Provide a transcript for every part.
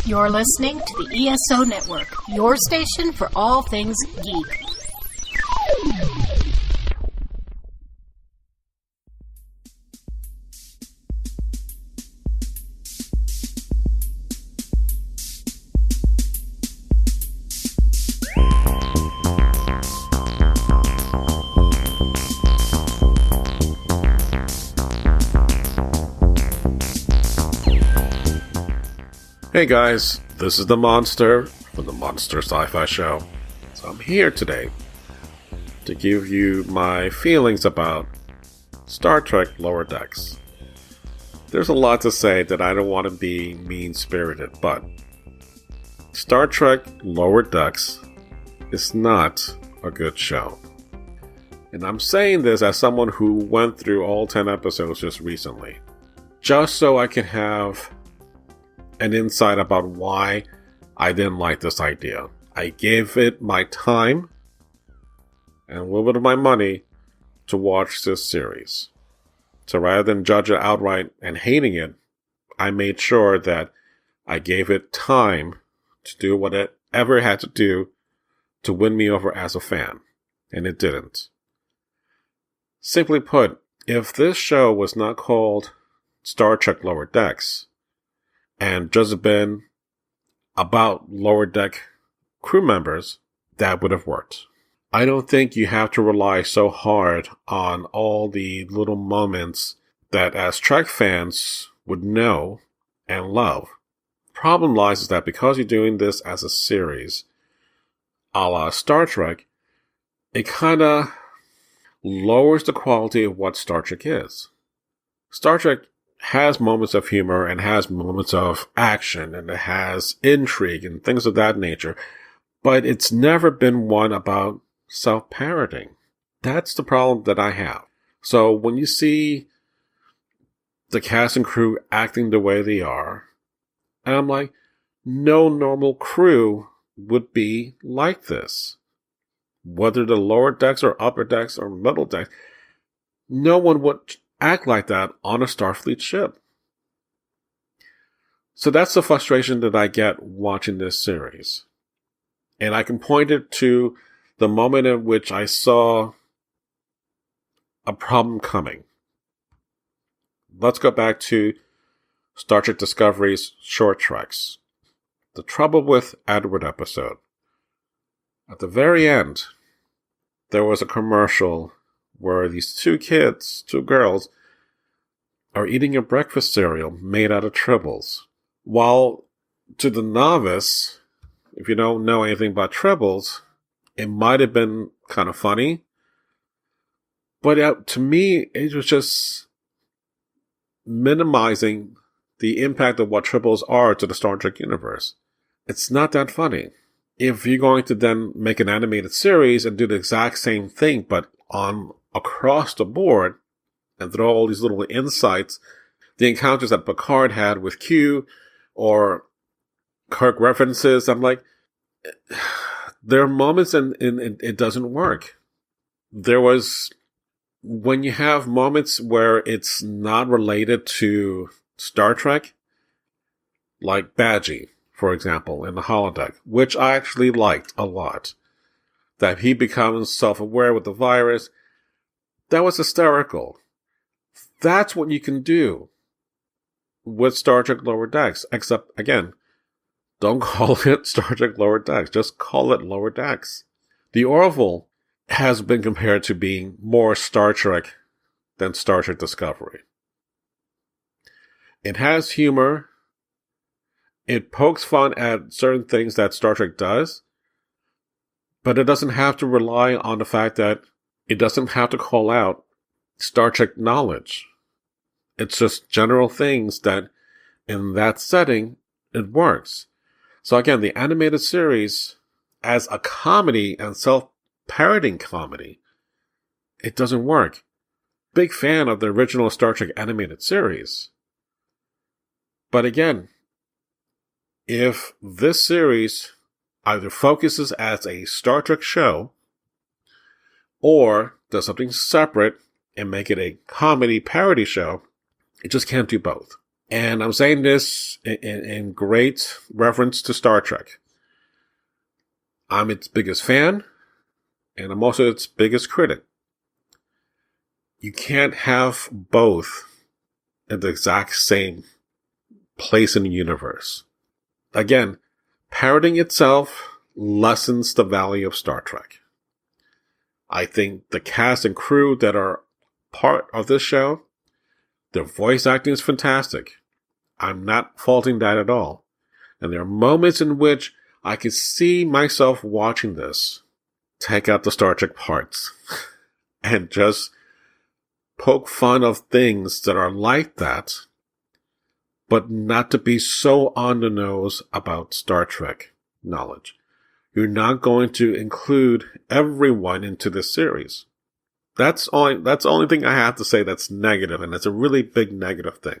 You're listening to the ESO Network, your station for all things geek. Hey guys, this is the Monster from the Monster Sci-Fi Show. So I'm here today to give you my feelings about Star Trek Lower Decks. There's a lot to say that I don't want to be mean-spirited, but Star Trek Lower Decks is not a good show. And I'm saying this as someone who went through all 10 episodes just recently, just so I can have an insight about why I didn't like this idea. I gave it my time and a little bit of my money to watch this series. So rather than judge it outright and hating it, I made sure that I gave it time to do whatever it had to do to win me over as a fan. And it didn't. Simply put, if this show was not called Star Trek Lower Decks, and just been about lower deck crew members, that would have worked. I don't think you have to rely so hard on all the little moments that as Trek fans would know and love. Problem lies is that because you're doing this as a series, a la Star Trek, it kind of lowers the quality of what Star Trek is. Star Trek has moments of humor and has moments of action and it has intrigue and things of that nature, but it's never been one about self-parroting. That's the problem that I have. So when you see the cast and crew acting the way they are, and I'm like, no normal crew would be like this. Whether the lower decks or upper decks or middle decks, no one would act like that on a Starfleet ship. So that's the frustration that I get watching this series. And I can point it to the moment in which I saw a problem coming. Let's go back to Star Trek Discovery's short treks. The Trouble with Edward episode. At the very end, there was a commercial where these two girls, are eating a breakfast cereal made out of tribbles. While to the novice, if you don't know anything about tribbles, it might have been kind of funny. But to me, it was just minimizing the impact of what tribbles are to the Star Trek universe. It's not that funny. If you're going to then make an animated series and do the exact same thing, but on across the board, and throw all these little insights, the encounters that Picard had with Q, or Kirk references, I'm like, there are moments and it doesn't work. There was, when you have moments where it's not related to Star Trek, like Badgie, for example, in the holodeck, which I actually liked a lot, that he becomes self-aware with the virus. That was hysterical. That's what you can do with Star Trek Lower Decks. Except, again, don't call it Star Trek Lower Decks. Just call it Lower Decks. The Orville has been compared to being more Star Trek than Star Trek Discovery. It has humor. It pokes fun at certain things that Star Trek does. But it doesn't have to rely on the fact that it doesn't have to call out Star Trek knowledge. It's just general things that, in that setting, it works. So again, the animated series, as a comedy and self-parroting comedy, it doesn't work. Big fan of the original Star Trek animated series. But again, if this series either focuses as a Star Trek show, or does something separate and make it a comedy parody show, it just can't do both. And I'm saying this in great reference to Star Trek. I'm its biggest fan, and I'm also its biggest critic. You can't have both at the exact same place in the universe. Again, parroting itself lessens the value of Star Trek. I think the cast and crew that are part of this show, their voice acting is fantastic. I'm not faulting that at all. And there are moments in which I could see myself watching this, take out the Star Trek parts, and just poke fun of things that are like that, but not to be so on the nose about Star Trek knowledge. You're not going to include everyone into this series. That's the only thing I have to say that's negative, and it's a really big negative thing.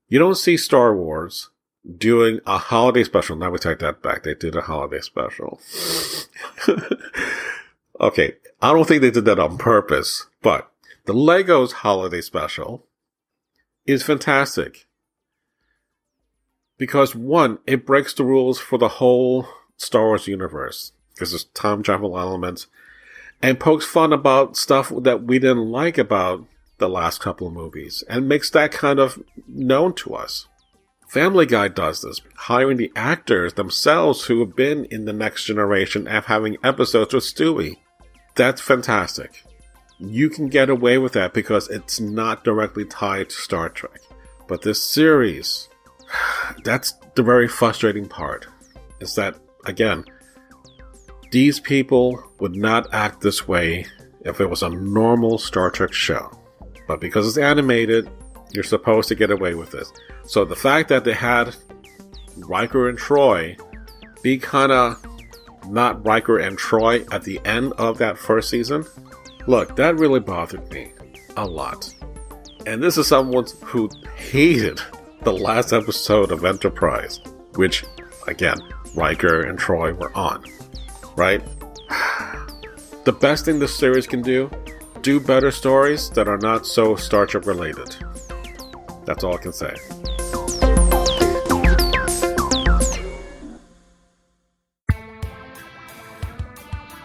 You don't see Star Wars doing a holiday special. Now we take that back. They did a holiday special. Okay, I don't think they did that on purpose, but the Legos holiday special is fantastic. Because one, it breaks the rules for the whole Star Wars universe. Because there's time travel elements. And pokes fun about stuff that we didn't like about the last couple of movies. And makes that kind of known to us. Family Guy does this. Hiring the actors themselves who have been in the Next Generation and having episodes with Stewie. That's fantastic. You can get away with that because it's not directly tied to Star Trek. But this series, that's the very frustrating part. Is that, again, these people would not act this way if it was a normal Star Trek show. But because it's animated, you're supposed to get away with this. So the fact that they had Riker and Troy be kind of not Riker and Troy at the end of that first season, look, that really bothered me a lot. And this is someone who hated the last episode of Enterprise, which, again, Riker and Troy were on, right? The best thing this series can do better stories that are not so Star Trek related. That's all I can say.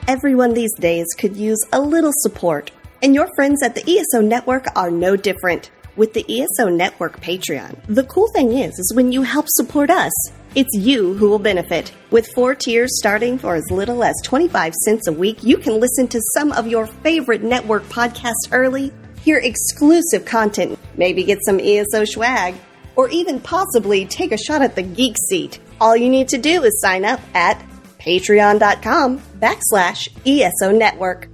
Everyone these days could use a little support, and your friends at the ESO Network are no different. With the ESO Network Patreon, the cool thing is when you help support us, it's you who will benefit. With 4 tiers starting for as little as 25 cents a week, you can listen to some of your favorite network podcasts early, hear exclusive content, maybe get some ESO swag, or even possibly take a shot at the geek seat. All you need to do is sign up at patreon.com/ESO Network.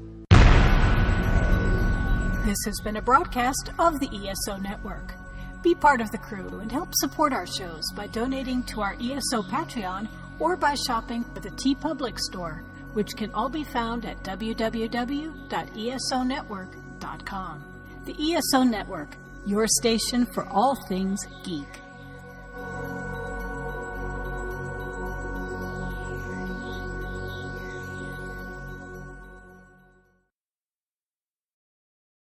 This has been a broadcast of the ESO Network. Be part of the crew and help support our shows by donating to our ESO Patreon or by shopping at the TeePublic store, which can all be found at www.esonetwork.com. The ESO Network, your station for all things geek.